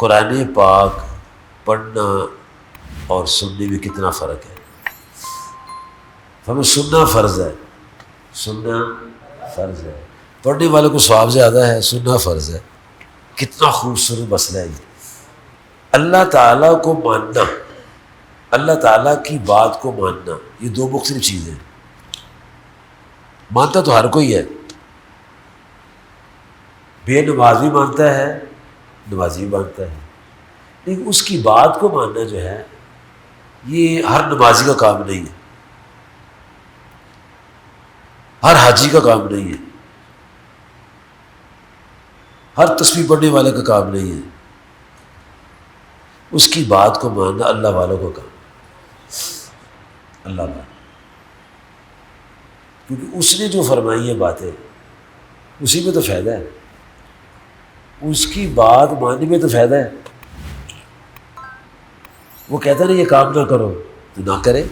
قرآن پاک پڑھنا اور سننے میں کتنا فرق ہے. ہمیں سننا فرض ہے، سننا فرض ہے. پڑھنے والوں کو ثواب زیادہ ہے، سننا فرض ہے. کتنا خوبصورت مسئلہ ہے یہ. اللہ تعالیٰ کو ماننا، اللہ تعالیٰ کی بات کو ماننا، یہ دو مختلف چیزیں ہیں. مانتا تو ہر کوئی ہے، بے نماز بھی مانتا ہے، نمازی بھی مانتا ہے، لیکن اس کی بات کو ماننا جو ہے یہ ہر نمازی کا کام نہیں ہے، ہر حاجی کا کام نہیں ہے، ہر تسبیح پڑھنے والے کا کام نہیں ہے. اس کی بات کو ماننا اللہ والوں کا کام، اللہ والوں، کیونکہ اس نے جو فرمائی ہیں باتیں اسی میں تو فائدہ ہے، اس کی بات ماننے میں تو فائدہ ہے. وہ کہتا نہیں یہ کام نہ کرو تو نہ کرے.